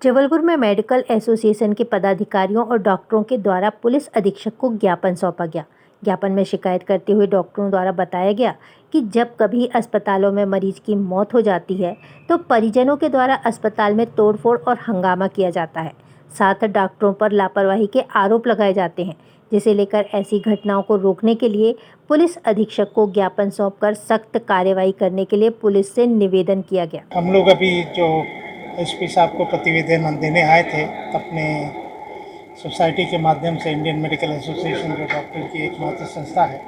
जबलपुर में medical association के पदाधिकारियों और डॉक्टरों के द्वारा पुलिस अधीक्षक को ज्ञापन सौंपा गया। ज्ञापन में शिकायत करते हुए डॉक्टरों द्वारा बताया गया कि जब कभी अस्पतालों में मरीज की मौत हो जाती है तो परिजनों के द्वारा अस्पताल में तोड़फोड़ और हंगामा किया जाता है। साथ डॉक्टरों पर लापरवाही के आरोप लगाए जाते हैं, जिसे लेकर ऐसी घटनाओं को रोकने के लिए पुलिस अधीक्षक को ज्ञापन सौंपकर सख्त कार्रवाई करने के लिए पुलिस से निवेदन किया गया। हम लोग अभी जो एसपी साहब को प्रतिवेदन देने आए थे अपने सोसाइटी के माध्यम से, इंडियन मेडिकल एसोसिएशन जो डॉक्टर की एकमात्र संस्था है,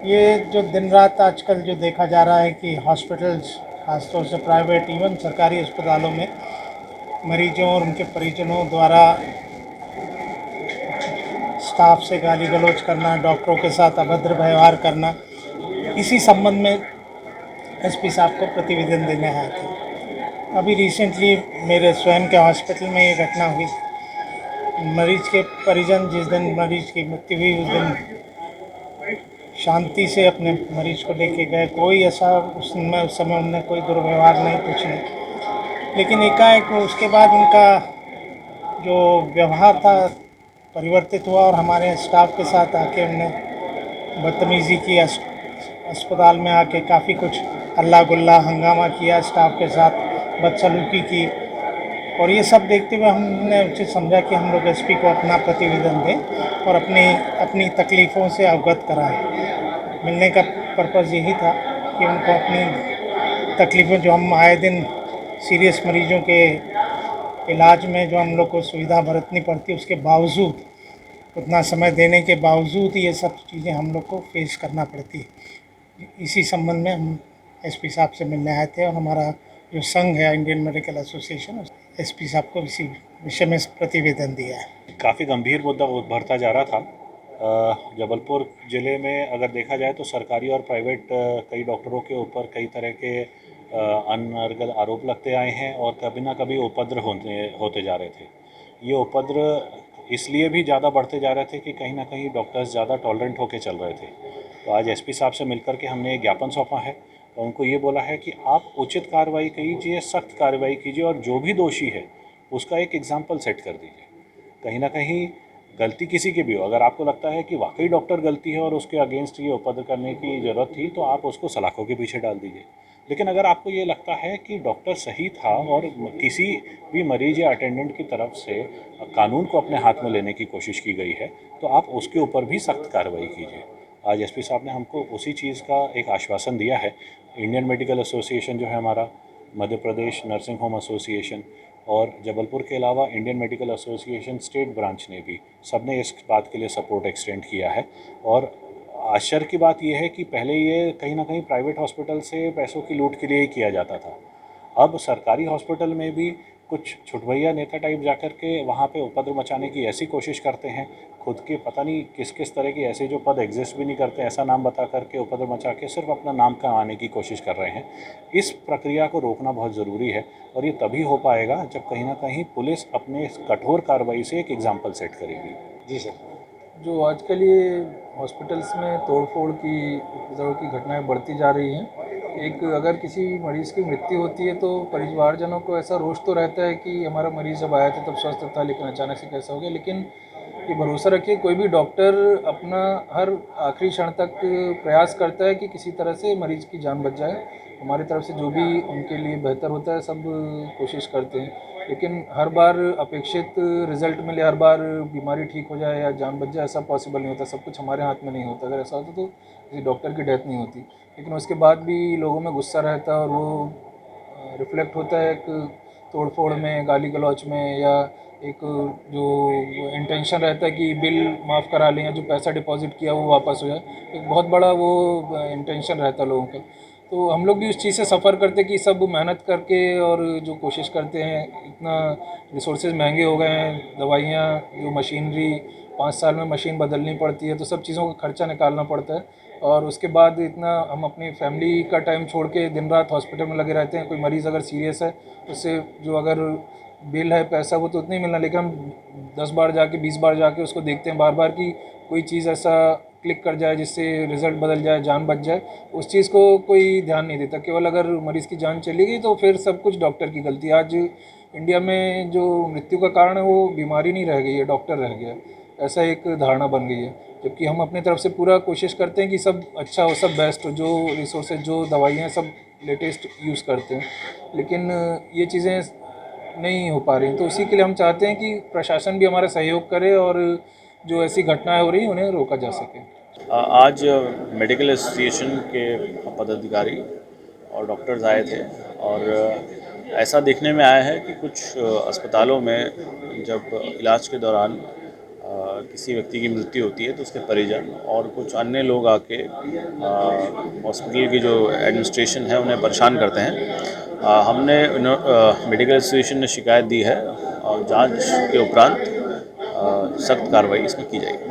ये जो दिन रात आजकल जो देखा जा रहा है कि हॉस्पिटल्स, खासतौर से प्राइवेट इवन सरकारी अस्पतालों में मरीजों और उनके परिजनों द्वारा स्टाफ से गाली गलौज करना, डॉक्टरों के साथ अभद्र व्यवहार करना, इसी संबंध में एसपी साहब को प्रतिवेदन देने आए थे। अभी रिसेंटली मेरे स्वयं के हॉस्पिटल में ये घटना हुई। मरीज के परिजन जिस दिन मरीज की मृत्यु हुई उस दिन शांति से अपने मरीज को लेके गए। कोई ऐसा उस समय उनने कोई दुर्व्यवहार नहीं, कुछ नहीं। लेकिन एकाएक उसके बाद उनका जो व्यवहार था परिवर्तित हुआ और हमारे स्टाफ के साथ आके उनने बदतमीज़ी की। अस्पताल में आके काफ़ी कुछ हल्ला गुल्ला हंगामा किया, स्टाफ के साथ बदसलूकी की। और ये सब देखते हुए हमने उचित समझा कि हम लोग एसपी को अपना प्रतिवेदन दें और अपनी तकलीफ़ों से अवगत कराएं। मिलने का पर्पज़ यही था कि उनको अपनी तकलीफ़ें, जो हम आए दिन सीरियस मरीजों के इलाज में जो हम लोग को सुविधा बरतनी पड़ती है, उसके बावजूद, उतना समय देने के बावजूद ये सब चीज़ें हम लोग को फेस करना पड़ती है। इसी संबंध में हम एसपी साहब से मिलने आए थे और हमारा जो संघ है इंडियन मेडिकल एसोसिएशन, एसपी साहब को इसी विषय में प्रतिवेदन दिया है। काफ़ी गंभीर मुद्दा उभरता जा रहा था। जबलपुर ज़िले में अगर देखा जाए तो सरकारी और प्राइवेट कई डॉक्टरों के ऊपर कई तरह के अनर्गल आरोप लगते आए हैं और कभी ना कभी उपद्रव होते जा रहे थे। ये उपद्रव इसलिए भी ज़्यादा बढ़ते जा रहे थे कि कहीं ना कहीं डॉक्टर्स ज़्यादा टॉलरेंट होकर चल रहे थे। तो आज एसपी साहब से मिलकर के हमने एक ज्ञापन सौंपा है और उनको ये बोला है कि आप उचित कार्रवाई कीजिए, सख्त कार्रवाई कीजिए और जो भी दोषी है उसका एक एग्जाम्पल सेट कर दीजिए। कहीं ना कहीं गलती किसी की भी हो, अगर आपको लगता है कि वाकई डॉक्टर गलती है और उसके अगेंस्ट ये उपद्रव करने की ज़रूरत थी तो आप उसको सलाखों के पीछे डाल दीजिए। लेकिन अगर आपको ये लगता है कि डॉक्टर सही था और किसी भी मरीज या अटेंडेंट की तरफ से कानून को अपने हाथ में लेने की कोशिश की गई है तो आप उसके ऊपर भी सख्त कार्रवाई कीजिए। आज एसपी साहब ने हमको उसी चीज़ का एक आश्वासन दिया है। इंडियन मेडिकल एसोसिएशन जो है हमारा, Madhya Pradesh nursing home association और जबलपुर के अलावा Indian medical association state branch ने भी, सबने इस बात के लिए सपोर्ट एक्सटेंड किया है। और आश्चर्य की बात यह है कि पहले ये कहीं ना कहीं प्राइवेट हॉस्पिटल से पैसों की लूट के लिए ही किया जाता था। अब सरकारी हॉस्पिटल में भी कुछ छुटभैया नेता टाइप जाकर के वहाँ पे उपद्रव मचाने की ऐसी कोशिश करते हैं। खुद के पता नहीं किस किस तरह के ऐसे जो पद एग्जिस्ट भी नहीं करते, ऐसा नाम बता करके उपद्रव मचा के सिर्फ अपना नाम कमाने की कोशिश कर रहे हैं। इस प्रक्रिया को रोकना बहुत ज़रूरी है और ये तभी हो पाएगा जब कहीं ना कहीं पुलिस अपने कठोर कार्रवाई से एक एग्जाम्पल सेट करेगी। जी सर। जो आजकल ये हॉस्पिटल्स में तोड़फोड़ की उपद्रव की घटनाएं बढ़ती जा रही हैं। एक अगर किसी मरीज़ की मृत्यु होती है तो परिवारजनों को ऐसा रोष तो रहता है कि हमारा मरीज़ जब आया था तब स्वस्थ था, लेकिन अचानक से कैसा हो गया। लेकिन ये भरोसा रखिए, कोई भी डॉक्टर अपना हर आखिरी क्षण तक प्रयास करता है कि किसी तरह से मरीज़ की जान बच जाए। हमारी तरफ से जो भी उनके लिए बेहतर होता है सब कोशिश करते हैं, लेकिन हर बार अपेक्षित रिज़ल्ट मिले, हर बार बीमारी ठीक हो जाए या जान बच जाए, ऐसा पॉसिबल नहीं होता। सब कुछ हमारे हाथ में नहीं होता। अगर ऐसा होता तो किसी डॉक्टर की डेथ नहीं होती। लेकिन उसके बाद भी लोगों में गुस्सा रहता है और वो रिफ्लेक्ट होता है एक तोड़फोड़ में, गाली गलौच में, या एक जो इंटेंशन रहता है कि बिल माफ़ करा लें या जो पैसा डिपॉजिट किया वो वापस हो जाए। एक बहुत बड़ा वो इंटेंशन रहता है लोगों का। तो हम लोग भी उस चीज़ से सफ़र करते कि सब मेहनत करके और जो कोशिश करते हैं, इतना रिसोर्सेज महंगे हो गए हैं, दवाइयाँ, जो मशीनरी, 5 साल में मशीन बदलनी पड़ती है, तो सब चीज़ों का खर्चा निकालना पड़ता है। और उसके बाद इतना हम अपनी फैमिली का टाइम छोड़ के दिन रात हॉस्पिटल में लगे रहते हैं। कोई मरीज़ अगर सीरियस है, उससे जो अगर बिल है, पैसा, वो तो उतना ही मिलना, लेकिन हम 10 बार जाके, 20 बार जाके उसको देखते हैं बार बार कि कोई चीज़ ऐसा क्लिक कर जाए जिससे रिज़ल्ट बदल जाए, जान बच जाए। उस चीज़ को कोई ध्यान नहीं देता। केवल अगर मरीज़ की जान चली गई तो फिर सब कुछ डॉक्टर की गलती। आज इंडिया में जो मृत्यु का कारण है वो बीमारी नहीं रह गई है, डॉक्टर रह गया, ऐसा एक धारणा बन गई है। जबकि हम अपनी तरफ से पूरा कोशिश करते हैं कि सब अच्छा हो, सब बेस्ट हो, जो रिसोर्सेज जो दवाइयाँ सब लेटेस्ट यूज़ करते हैं, लेकिन ये चीज़ें नहीं हो पा रही। तो उसी के लिए हम चाहते हैं कि प्रशासन भी हमारा सहयोग करे और जो ऐसी घटनाएं हो रही हैं उन्हें रोका जा सके। आज मेडिकल एसोसिएशन के पदाधिकारी और डॉक्टर्स आए थे और ऐसा देखने में आया है कि कुछ अस्पतालों में जब इलाज के दौरान किसी व्यक्ति की मृत्यु होती है तो उसके परिजन और कुछ अन्य लोग आके हॉस्पिटल की जो एडमिनिस्ट्रेशन है उन्हें परेशान करते हैं। हमने मेडिकल एसोसिएशन ने शिकायत दी है और जांच के उपरांत सख्त कार्रवाई इसमें की जाएगी।